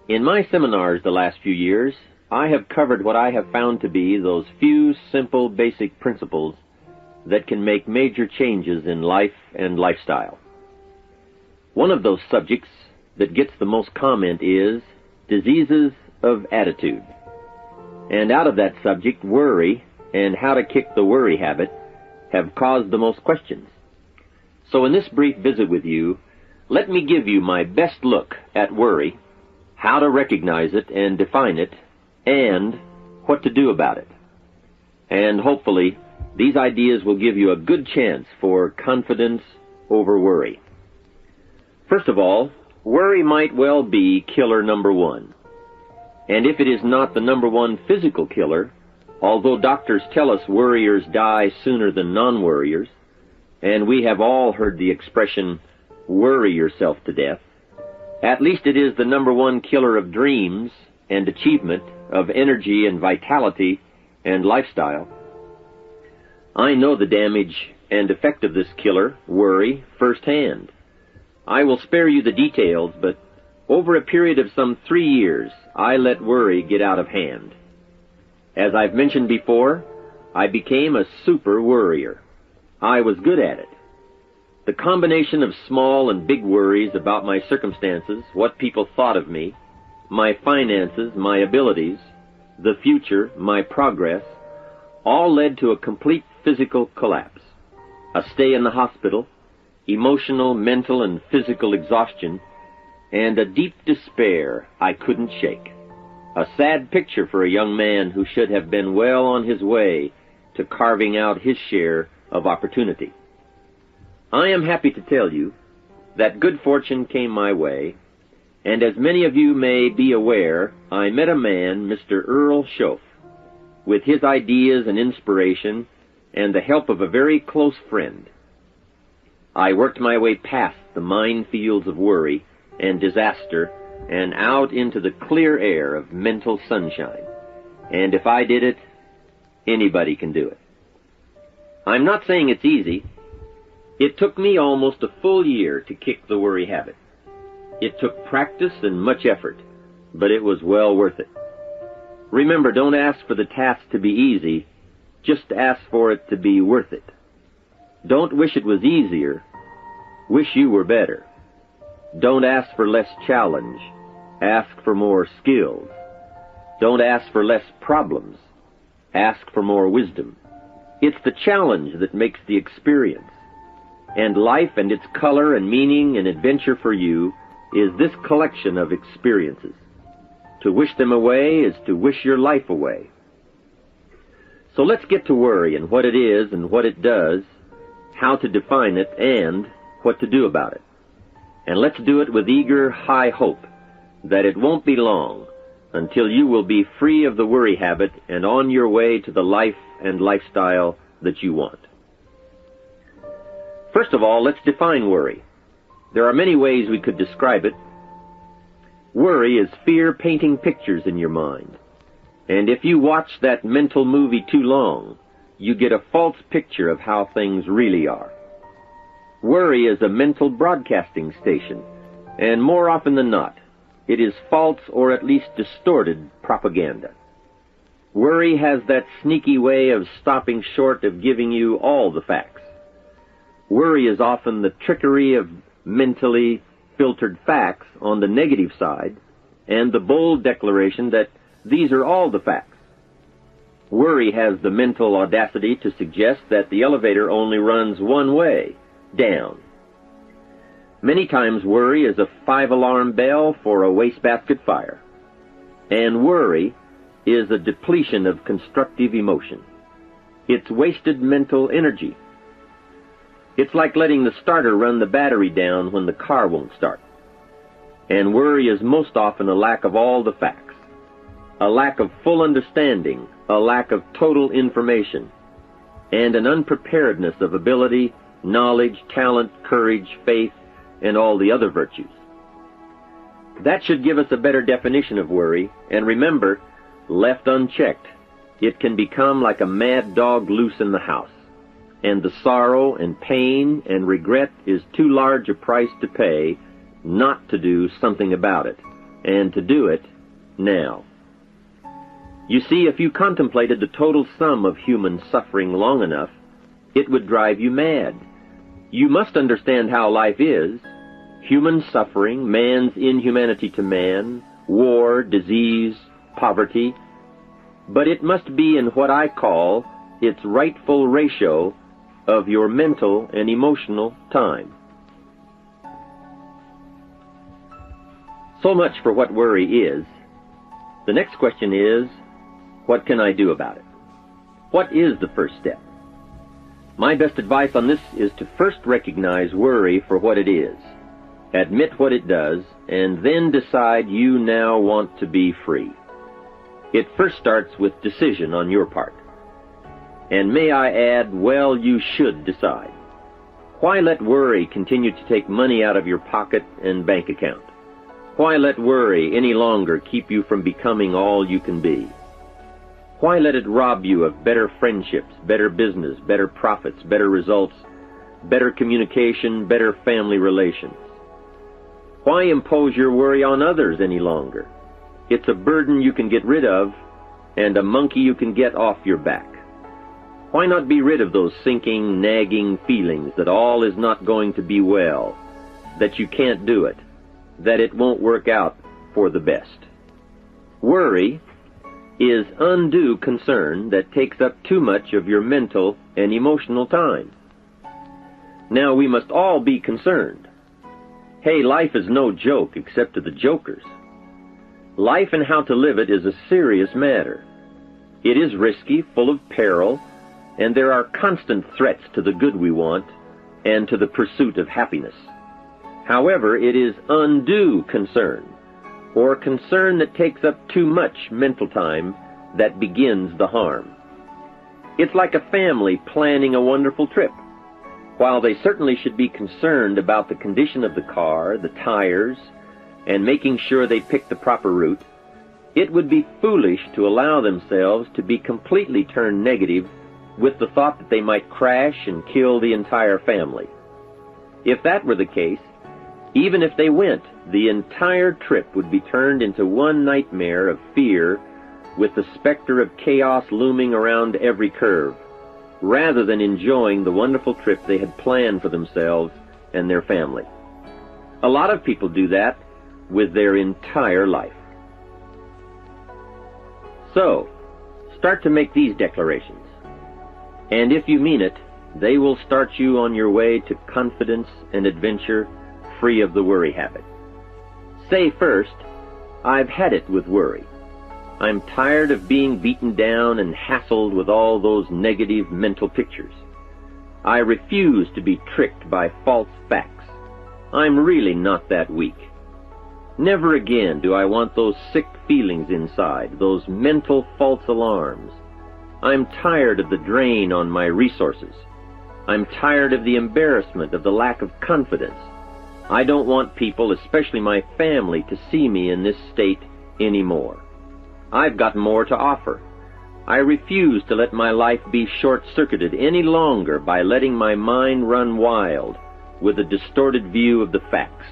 In my seminars the last few years, I have covered what I have found to be those few simple basic principles that can make major changes in life and lifestyle. One of those subjects that gets the most comment is diseases of attitude. And out of that subject, worry and how to kick the worry habit have caused the most questions. So in this brief visit with you, let me give you my best look at worry, how to recognize it and define it, and what to do about it. And hopefully, these ideas will give you a good chance for confidence over worry. First of all, worry might well be killer number one. And if it is not the number one physical killer, although doctors tell us worriers die sooner than non-worriers, and we have all heard the expression, worry yourself to death, at least it is the number one killer of dreams and achievement, of energy and vitality and lifestyle. I know the damage and effect of this killer, worry, firsthand. I will spare you the details, but over a period of some 3 years, I let worry get out of hand. As I've mentioned before, I became a super worrier. I was good at it. The combination of small and big worries about my circumstances, what people thought of me, my finances, my abilities, the future, my progress, all led to a complete physical collapse, a stay in the hospital, emotional, mental, and physical exhaustion, and a deep despair I couldn't shake. A sad picture for a young man who should have been well on his way to carving out his share of opportunity. I am happy to tell you that good fortune came my way, and as many of you may be aware, I met a man, Mr. Earl Schoaf, with his ideas and inspiration and the help of a very close friend. I worked my way past the minefields of worry and disaster and out into the clear air of mental sunshine. And if I did it, anybody can do it. I'm not saying it's easy. It took me almost a full year to kick the worry habit. It took practice and much effort, but it was well worth it. Remember, don't ask for the task to be easy, just ask for it to be worth it. Don't wish it was easier, wish you were better. Don't ask for less challenge, ask for more skills. Don't ask for less problems, ask for more wisdom. It's the challenge that makes the experience. And life and its color and meaning and adventure for you is this collection of experiences. To wish them away is to wish your life away. So let's get to worry and what it is and what it does, how to define it, and what to do about it. And let's do it with eager, high hope that it won't be long until you will be free of the worry habit and on your way to the life and lifestyle that you want. First of all, let's define worry. There are many ways we could describe it. Worry is fear painting pictures in your mind. And if you watch that mental movie too long, you get a false picture of how things really are. Worry is a mental broadcasting station, and more often than not, it is false or at least distorted propaganda. Worry has that sneaky way of stopping short of giving you all the facts. Worry is often the trickery of mentally filtered facts on the negative side and the bold declaration that these are all the facts. Worry has the mental audacity to suggest that the elevator only runs one way, down. Many times worry is a 5-alarm bell for a wastebasket fire. And worry is a depletion of constructive emotion. It's wasted mental energy. It's like letting the starter run the battery down when the car won't start. And worry is most often a lack of all the facts, a lack of full understanding, a lack of total information, and an unpreparedness of ability, knowledge, talent, courage, faith, and all the other virtues. That should give us a better definition of worry, and remember, left unchecked, it can become like a mad dog loose in the house, and the sorrow and pain and regret is too large a price to pay not to do something about it, and to do it now. You see, if you contemplated the total sum of human suffering long enough, it would drive you mad. You must understand how life is. Human suffering, man's inhumanity to man, war, disease, poverty. But it must be in what I call its rightful ratio of your mental and emotional time. So much for what worry is. The next question is, what can I do about it? What is the first step? My best advice on this is to first recognize worry for what it is, admit what it does, and then decide you now want to be free. It first starts with decision on your part. And may I add, well, you should decide. Why let worry continue to take money out of your pocket and bank account? Why let worry any longer keep you from becoming all you can be? Why let it rob you of better friendships, better business, better profits, better results, better communication, better family relations? Why impose your worry on others any longer? It's a burden you can get rid of and a monkey you can get off your back. Why not be rid of those sinking, nagging feelings that all is not going to be well, that you can't do it, that it won't work out for the best? Worry is undue concern that takes up too much of your mental and emotional time. Now, we must all be concerned. Hey, life is no joke except to the jokers. Life and how to live it is a serious matter. It is risky, full of peril, and there are constant threats to the good we want and to the pursuit of happiness. However, it is undue concern, or concern that takes up too much mental time, that begins the harm. It's like a family planning a wonderful trip. While they certainly should be concerned about the condition of the car, the tires, and making sure they pick the proper route, it would be foolish to allow themselves to be completely turned negative with the thought that they might crash and kill the entire family. If that were the case, even if they went, the entire trip would be turned into one nightmare of fear with the specter of chaos looming around every curve, rather than enjoying the wonderful trip they had planned for themselves and their family. A lot of people do that with their entire life. So, start to make these declarations. And if you mean it, they will start you on your way to confidence and adventure, free of the worry habit. Say first, I've had it with worry. I'm tired of being beaten down and hassled with all those negative mental pictures. I refuse to be tricked by false facts. I'm really not that weak. Never again do I want those sick feelings inside, those mental false alarms. I'm tired of the drain on my resources. I'm tired of the embarrassment of the lack of confidence. I don't want people, especially my family, to see me in this state anymore. I've got more to offer. I refuse to let my life be short-circuited any longer by letting my mind run wild with a distorted view of the facts,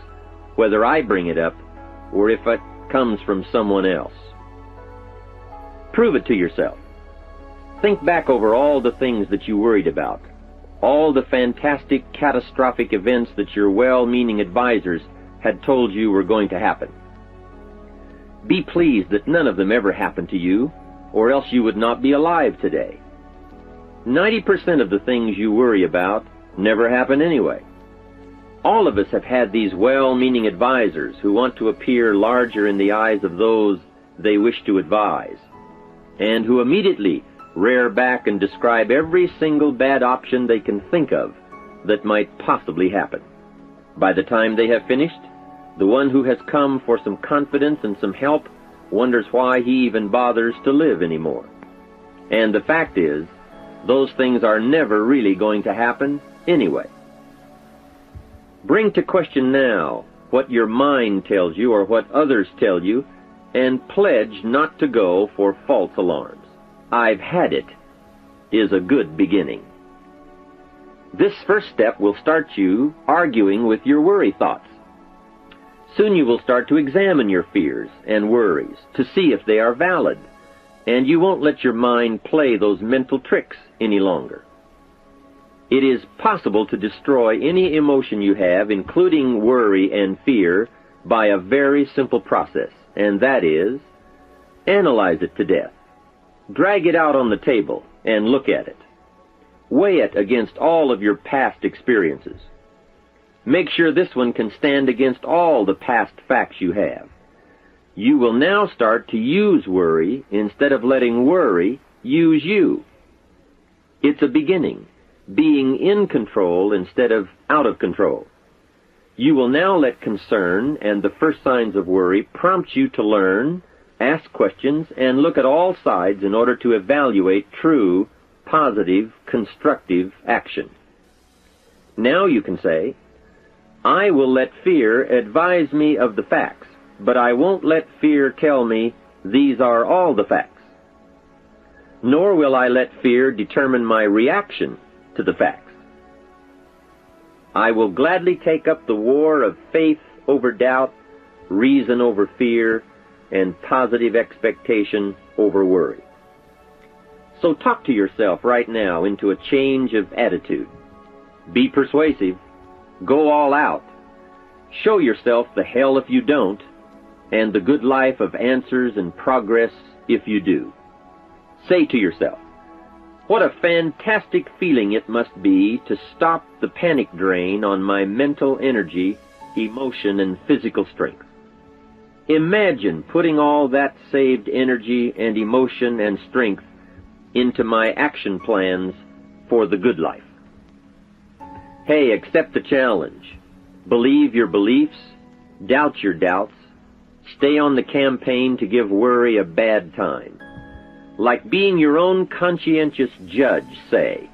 whether I bring it up or if it comes from someone else. Prove it to yourself. Think back over all the things that you worried about, all the fantastic, catastrophic events that your well-meaning advisors had told you were going to happen. Be pleased that none of them ever happened to you, or else you would not be alive today. 90% of the things you worry about never happen anyway. All of us have had these well-meaning advisors who want to appear larger in the eyes of those they wish to advise, and who immediately rear back and describe every single bad option they can think of that might possibly happen. By the time they have finished, the one who has come for some confidence and some help wonders why he even bothers to live anymore. And the fact is, those things are never really going to happen anyway. Bring to question now what your mind tells you or what others tell you, and pledge not to go for false alarms. I've had it is a good beginning. This first step will start you arguing with your worry thoughts. Soon you will start to examine your fears and worries to see if they are valid, and you won't let your mind play those mental tricks any longer. It is possible to destroy any emotion you have, including worry and fear, by a very simple process, and that is, analyze it to death. Drag it out on the table and look at it. Weigh it against all of your past experiences. Make sure this one can stand against all the past facts you have. You will now start to use worry instead of letting worry use you. It's a beginning, being in control instead of out of control. You will now let concern and the first signs of worry prompt you to learn, ask questions, and look at all sides in order to evaluate true, positive, constructive action. Now you can say, I will let fear advise me of the facts, but I won't let fear tell me these are all the facts. Nor will I let fear determine my reaction to the facts. I will gladly take up the war of faith over doubt, reason over fear, and positive expectation over worry. So talk to yourself right now into a change of attitude. Be persuasive. Go all out. Show yourself the hell if you don't, and the good life of answers and progress if you do. Say to yourself, what a fantastic feeling it must be to stop the panic drain on my mental energy, emotion, and physical strength. Imagine putting all that saved energy and emotion and strength into my action plans for the good life. Hey, accept the challenge. Believe your beliefs, doubt your doubts, stay on the campaign to give worry a bad time. Like being your own conscientious judge, say,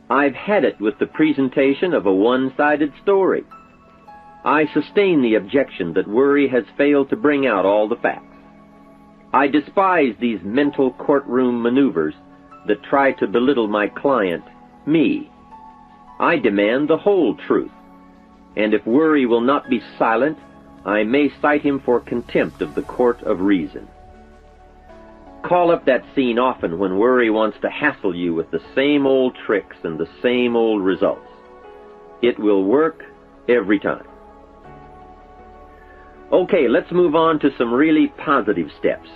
I've had it with the presentation of a one-sided story. I sustain the objection that worry has failed to bring out all the facts. I despise these mental courtroom maneuvers that try to belittle my client, me. I demand the whole truth, and if worry will not be silent, I may cite him for contempt of the court of reason. Call up that scene often when worry wants to hassle you with the same old tricks and the same old results. It will work every time. Okay, let's move on to some really positive steps.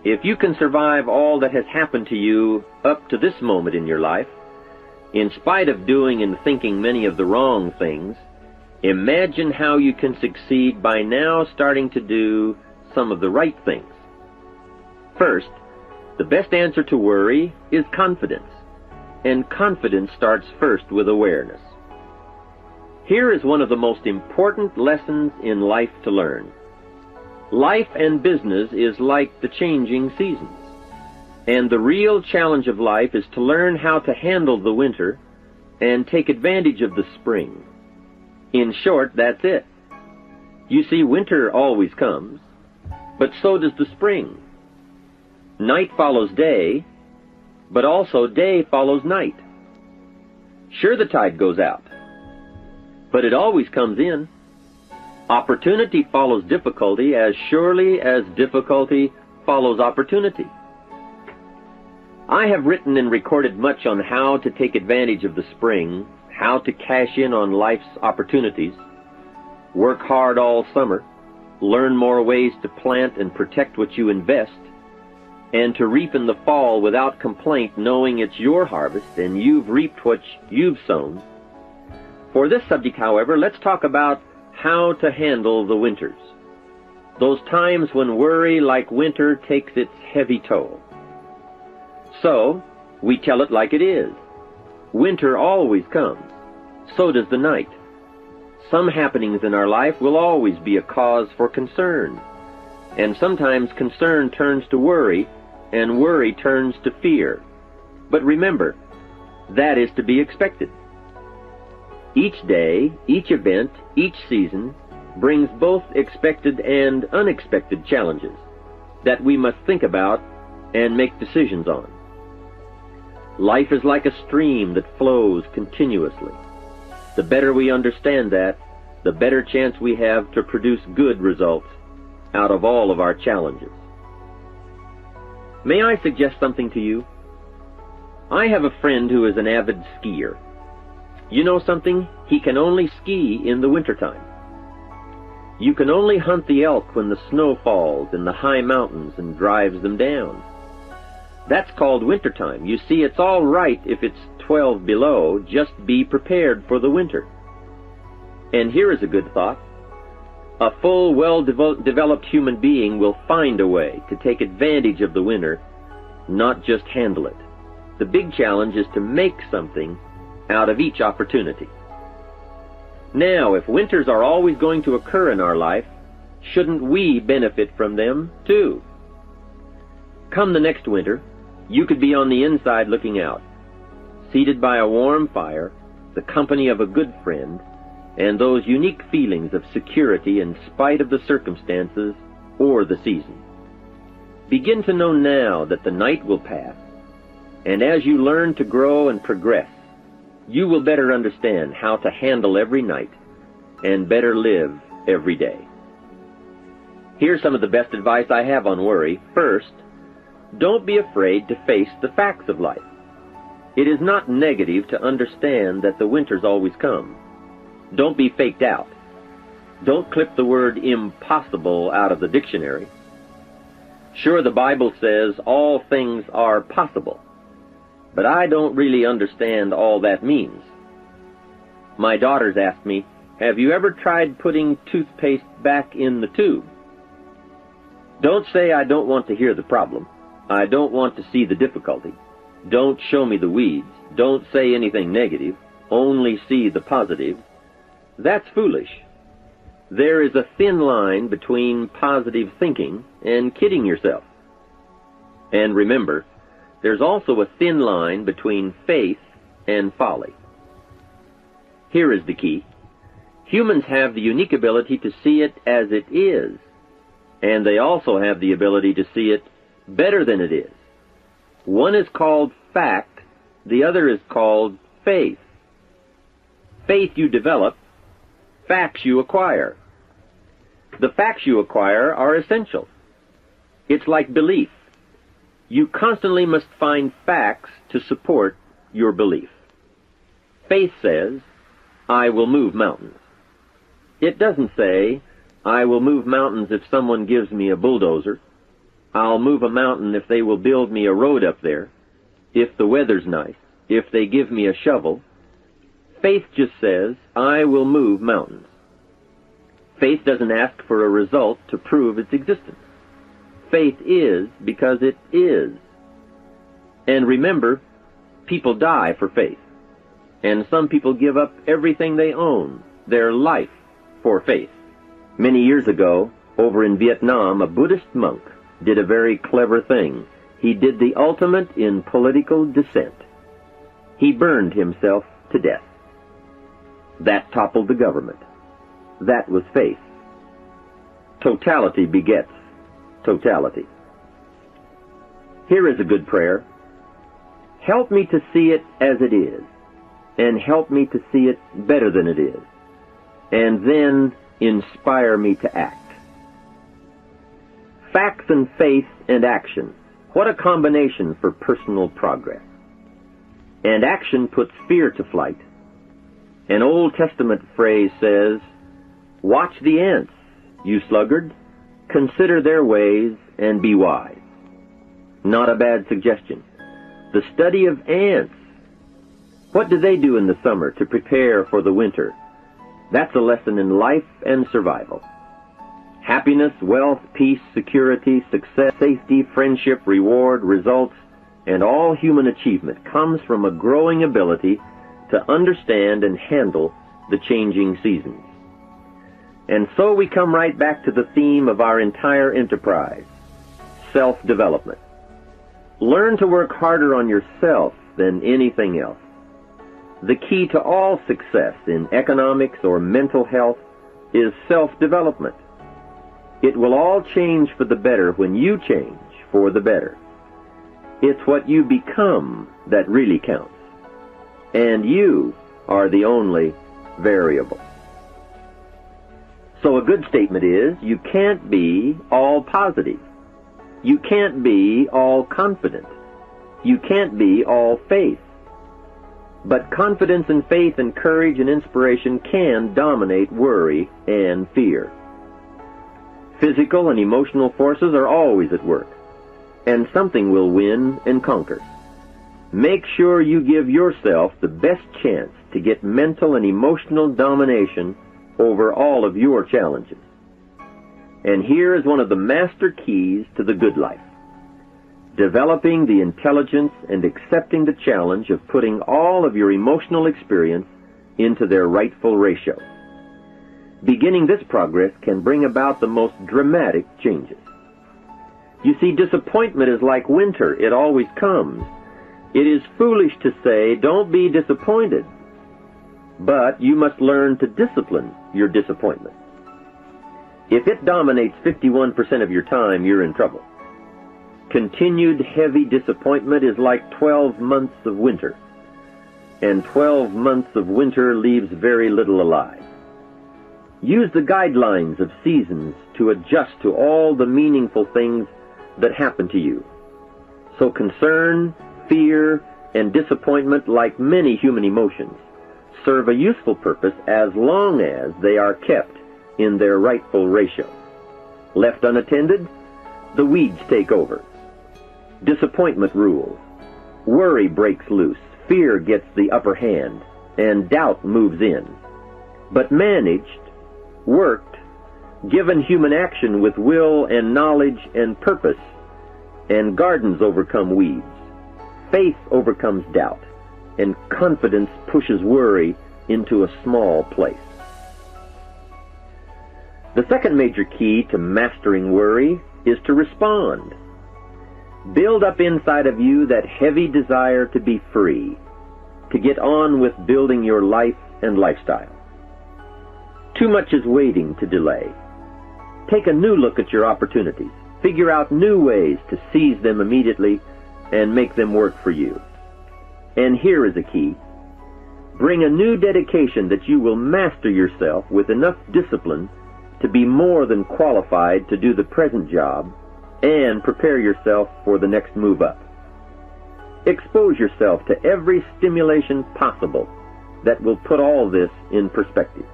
If you can survive all that has happened to you up to this moment in your life, in spite of doing and thinking many of the wrong things, imagine how you can succeed by now starting to do some of the right things. First, the best answer to worry is confidence, and confidence starts first with awareness. Here is one of the most important lessons in life to learn. Life and business is like the changing seasons, and the real challenge of life is to learn how to handle the winter and take advantage of the spring. In short, that's it. You see, winter always comes, but so does the spring. Night follows day, but also day follows night. Sure, the tide goes out, but it always comes in. Opportunity follows difficulty as surely as difficulty follows opportunity. I have written and recorded much on how to take advantage of the spring, how to cash in on life's opportunities, work hard all summer, learn more ways to plant and protect what you invest, and to reap in the fall without complaint, knowing it's your harvest and you've reaped what you've sown. For this subject, however, let's talk about how to handle the winters, those times when worry, like winter, takes its heavy toll. So, we tell it like it is. Winter always comes. So does the night. Some happenings in our life will always be a cause for concern, and sometimes concern turns to worry, and worry turns to fear. But remember, that is to be expected. Each day, each event, each season brings both expected and unexpected challenges that we must think about and make decisions on. Life is like a stream that flows continuously. The better we understand that, the better chance we have to produce good results out of all of our challenges. May I suggest something to you? I have a friend who is an avid skier. You know something? He can only ski in the wintertime. You can only hunt the elk when the snow falls in the high mountains and drives them down. That's called wintertime. You see, it's all right if it's 12 below. Just be prepared for the winter. And here is a good thought. A full, well-developed human being will find a way to take advantage of the winter, not just handle it. The big challenge is to make something out of each opportunity. Now, if winters are always going to occur in our life, shouldn't we benefit from them too? Come the next winter, you could be on the inside looking out, seated by a warm fire, the company of a good friend, and those unique feelings of security in spite of the circumstances or the season. Begin to know now that the night will pass, and as you learn to grow and progress, you will better understand how to handle every night and better live every day. Here's some of the best advice I have on worry. First, don't be afraid to face the facts of life. It is not negative to understand that the winters always come. Don't be faked out. Don't clip the word impossible out of the dictionary. Sure, the Bible says all things are possible, but I don't really understand all that means. My daughters asked me, "Have you ever tried putting toothpaste back in the tube?" Don't say I don't want to hear the problem. I don't want to see the difficulty. Don't show me the weeds. Don't say anything negative. Only see the positive. That's foolish. There is a thin line between positive thinking and kidding yourself. And remember, there's also a thin line between faith and folly. Here is the key. Humans have the unique ability to see it as it is, and they also have the ability to see it better than it is. One is called fact, the other is called faith. Faith you develop, facts you acquire. The facts you acquire are essential. It's like belief. You constantly must find facts to support your belief. Faith says, "I will move mountains." It doesn't say, "I will move mountains if someone gives me a bulldozer. I'll move a mountain if they will build me a road up there, if the weather's nice, if they give me a shovel." Faith just says, "I will move mountains." Faith doesn't ask for a result to prove its existence. Faith is because it is. And remember, people die for faith. And some people give up everything they own, their life, for faith. Many years ago, over in Vietnam, a Buddhist monk did a very clever thing. He did the ultimate in political dissent. He burned himself to death. That toppled the government. That was faith. Totality begets totality. Here is a good prayer. Help me to see it as it is, and help me to see it better than it is, and then inspire me to act. Facts and faith and action. What a combination for personal progress. And action puts fear to flight. An Old Testament phrase says, "Watch the ants, you sluggard. Consider their ways and be wise." Not a bad suggestion. The study of ants. What do they do in the summer to prepare for the winter? That's a lesson in life and survival. Happiness, wealth, peace, security, success, safety, friendship, reward, results, and all human achievement comes from a growing ability to understand and handle the changing seasons. And so we come right back to the theme of our entire enterprise, self-development. Learn to work harder on yourself than anything else. The key to all success in economics or mental health is self-development. It will all change for the better when you change for the better. It's what you become that really counts. And you are the only variable. So a good statement is, you can't be all positive. You can't be all confident. You can't be all faith. But confidence and faith and courage and inspiration can dominate worry and fear. Physical and emotional forces are always at work, and something will win and conquer. Make sure you give yourself the best chance to get mental and emotional domination over all of your challenges. And here is one of the master keys to the good life: developing the intelligence and accepting the challenge of putting all of your emotional experience into their rightful ratio. Beginning this progress can bring about the most dramatic changes. You see, disappointment is like winter. It always comes. It is foolish to say, don't be disappointed. But you must learn to discipline your disappointment. If it dominates 51% of your time, you're in trouble. Continued heavy disappointment is like 12 months of winter, and 12 months of winter leaves very little alive. Use the guidelines of seasons to adjust to all the meaningful things that happen to you. So concern, fear, and disappointment, like many human emotions, serve a useful purpose as long as they are kept in their rightful ratio. Left unattended, the weeds take over. Disappointment rules. Worry breaks loose. Fear gets the upper hand, and doubt moves in. But managed, worked, given human action with will and knowledge and purpose, and gardens overcome weeds. Faith overcomes doubt, and confidence pushes worry into a small place. The second major key to mastering worry is to respond. Build up inside of you that heavy desire to be free, to get on with building your life and lifestyle. Too much is waiting to delay. Take a new look at your opportunities. Figure out new ways to seize them immediately and make them work for you. And here is a key. Bring a new dedication that you will master yourself with enough discipline to be more than qualified to do the present job and prepare yourself for the next move up. Expose yourself to every stimulation possible that will put all this in perspective.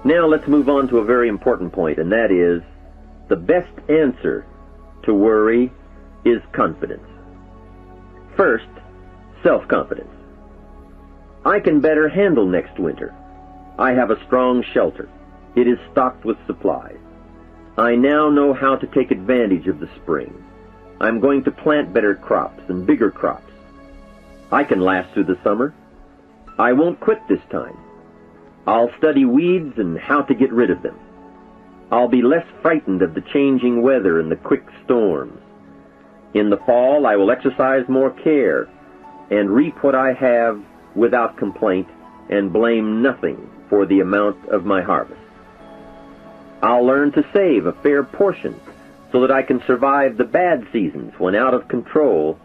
Now let's move on to a very important point, and that is, the best answer to worry is confidence. First, self-confidence. I can better handle next winter. I have a strong shelter. It is stocked with supplies. I now know how to take advantage of the spring. I'm going to plant better crops and bigger crops. I can last through the summer. I won't quit this time. I'll study weeds and how to get rid of them. I'll be less frightened of the changing weather and the quick storms. In the fall, I will exercise more care and reap what I have without complaint and blame nothing for the amount of my harvest. I'll learn to save a fair portion so that I can survive the bad seasons when, out of control,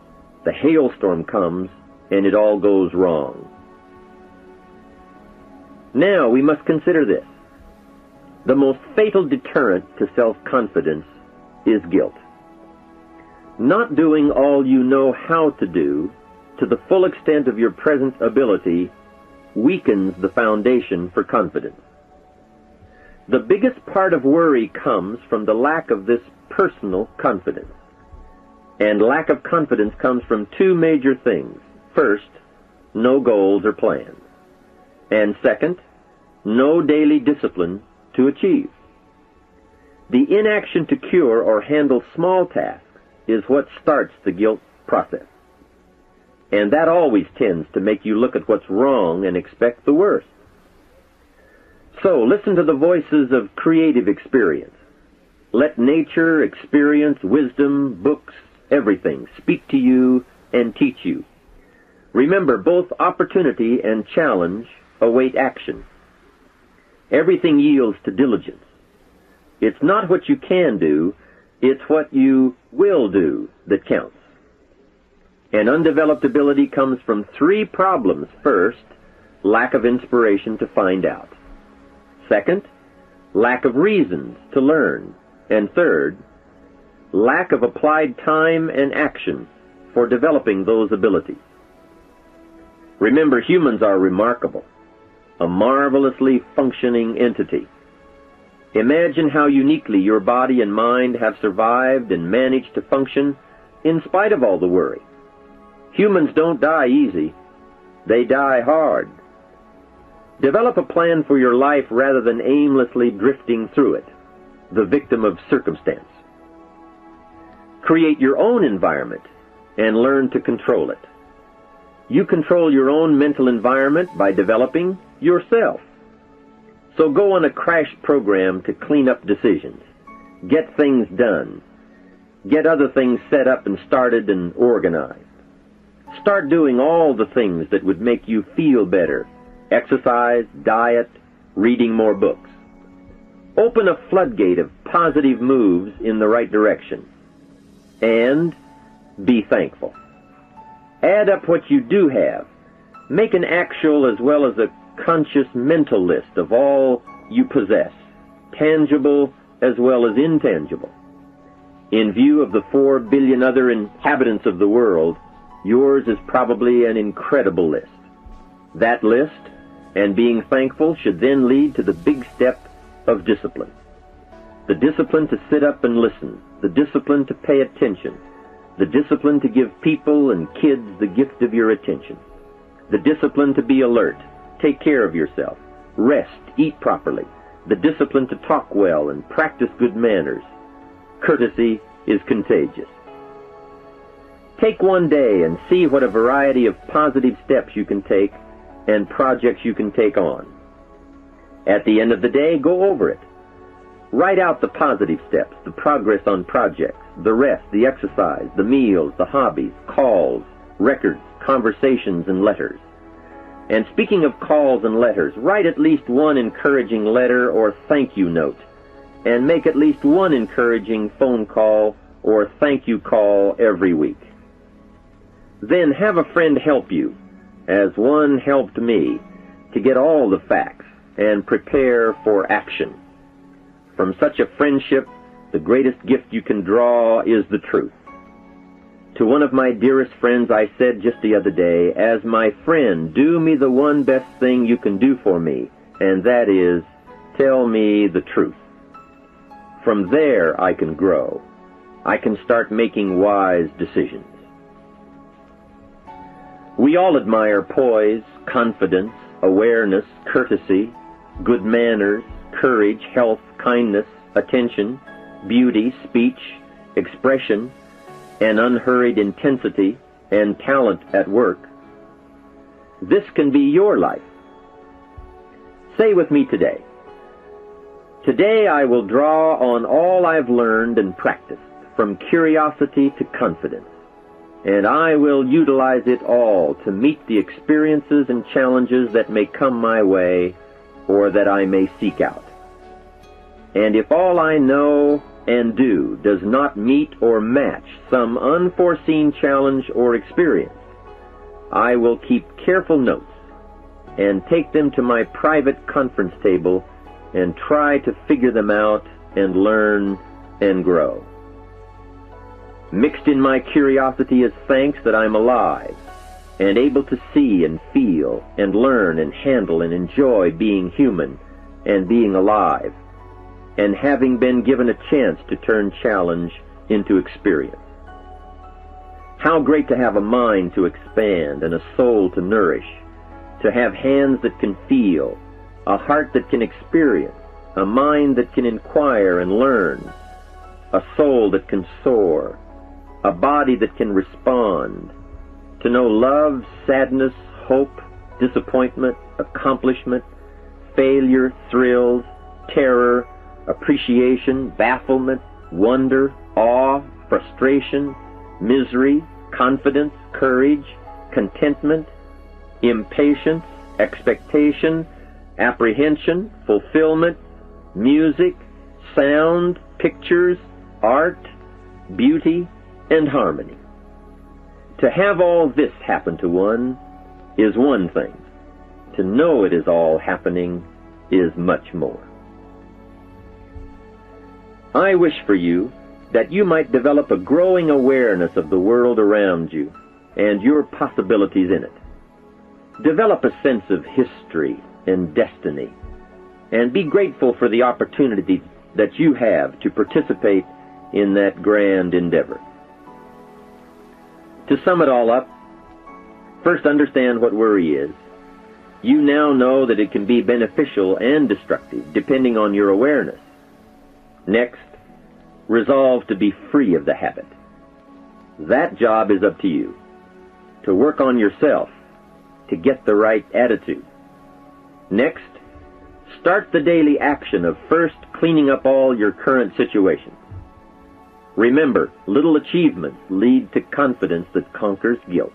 the hailstorm comes and it all goes wrong. Now we must consider this. The most fatal deterrent to self-confidence is guilt. Not doing all you know how to do to the full extent of your present ability weakens the foundation for confidence. The biggest part of worry comes from the lack of this personal confidence. And lack of confidence comes from two major things. First, no goals or plans. And second, no daily discipline to achieve. The inaction to cure or handle small tasks is what starts the guilt process. And that always tends to make you look at what's wrong and expect the worst. So listen to the voices of creative experience. Let nature, experience, wisdom, books, everything speak to you and teach you. Remember, both opportunity and challenge await action. Everything yields to diligence. It's not what you can do, it's what you will do that counts. And undeveloped ability comes from three problems. First, lack of inspiration to find out. Second, lack of reasons to learn. And third, lack of applied time and action for developing those abilities. Remember, humans are remarkable, a marvelously functioning entity. Imagine how uniquely your body and mind have survived and managed to function in spite of all the worry. Humans don't die easy. They die hard. Develop a plan for your life rather than aimlessly drifting through it, the victim of circumstance. Create your own environment and learn to control it. You control your own mental environment by developing yourself. So go on a crash program to clean up decisions, get things done, get other things set up and started and organized. Start doing all the things that would make you feel better: exercise, diet, reading more books. Open a floodgate of positive moves in the right direction. And be thankful. Add up what you do have. Make an actual as well as a conscious mental list of all you possess, tangible as well as intangible. In view of the 4 billion other inhabitants of the world, yours is probably an incredible list. That list, and being thankful, should then lead to the big step of discipline. The discipline to sit up and listen, the discipline to pay attention, the discipline to give people and kids the gift of your attention, the discipline to be alert, take care of yourself, rest, eat properly, the discipline to talk well and practice good manners. Courtesy is contagious. Take one day and see what a variety of positive steps you can take and projects you can take on. At the end of the day, go over it. Write out the positive steps, the progress on projects, the rest, the exercise, the meals, the hobbies, calls, records, conversations, and letters. And speaking of calls and letters, write at least one encouraging letter or thank you note, and make at least one encouraging phone call or thank you call every week. Then have a friend help you, as one helped me, to get all the facts and prepare for action. From such a friendship, the greatest gift you can draw is the truth. To one of my dearest friends I said just the other day, as my friend, do me the one best thing you can do for me, and that is, tell me the truth. From there I can grow. I can start making wise decisions. We all admire poise, confidence, awareness, courtesy, good manners, courage, health, kindness, attention, beauty, speech, expression, and unhurried intensity, and talent at work. This can be your life. Say with me today, today I will draw on all I've learned and practiced, from curiosity to confidence, and I will utilize it all to meet the experiences and challenges that may come my way or that I may seek out. And if all I know and do does not meet or match some unforeseen challenge or experience, I will keep careful notes and take them to my private conference table and try to figure them out and learn and grow. Mixed in my curiosity is thanks that I'm alive and able to see and feel and learn and handle and enjoy being human and being alive, and having been given a chance to turn challenge into experience. How great to have a mind to expand and a soul to nourish, to have hands that can feel, a heart that can experience, a mind that can inquire and learn, a soul that can soar, a body that can respond, to know love, sadness, hope, disappointment, accomplishment, failure, thrills, terror, appreciation, bafflement, wonder, awe, frustration, misery, confidence, courage, contentment, impatience, expectation, apprehension, fulfillment, music, sound, pictures, art, beauty, and harmony. To have all this happen to one is one thing. To know it is all happening is much more. I wish for you that you might develop a growing awareness of the world around you and your possibilities in it. Develop a sense of history and destiny, and be grateful for the opportunity that you have to participate in that grand endeavor. To sum it all up, first understand what worry is. You now know that it can be beneficial and destructive, depending on your awareness. Next, resolve to be free of the habit. That job is up to you, to work on yourself, to get the right attitude. Next, start the daily action of first cleaning up all your current situations. Remember, little achievements lead to confidence that conquers guilt.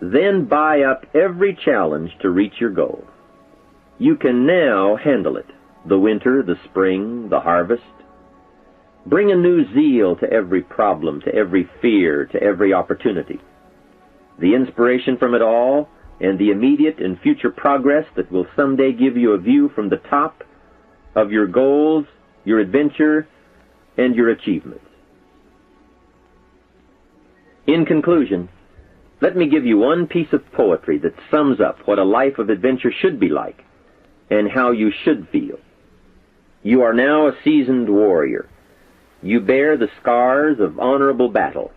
Then buy up every challenge to reach your goal. You can now handle it, the winter, the spring, the harvest. Bring a new zeal to every problem, to every fear, to every opportunity. The inspiration from it all and the immediate and future progress that will someday give you a view from the top of your goals, your adventure, and your achievements. In conclusion, let me give you one piece of poetry that sums up what a life of adventure should be like and how you should feel. You are now a seasoned warrior. You bear the scars of honorable battle.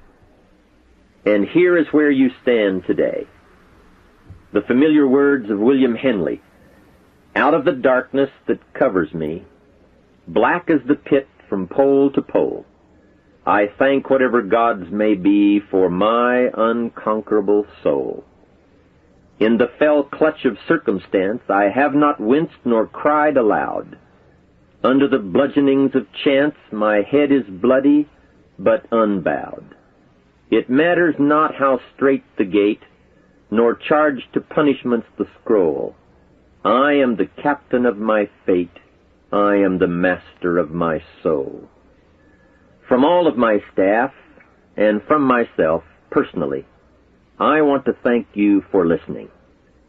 And here is where you stand today. The familiar words of William Henley, "Out of the darkness that covers me, black as the pit from pole to pole, I thank whatever gods may be for my unconquerable soul. In the fell clutch of circumstance I have not winced nor cried aloud. Under the bludgeonings of chance my head is bloody but unbowed. It matters not how strait the gate, nor charged to punishments the scroll. I am the captain of my fate, I am the master of my soul." From all of my staff, and from myself, personally, I want to thank you for listening.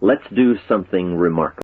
Let's do something remarkable.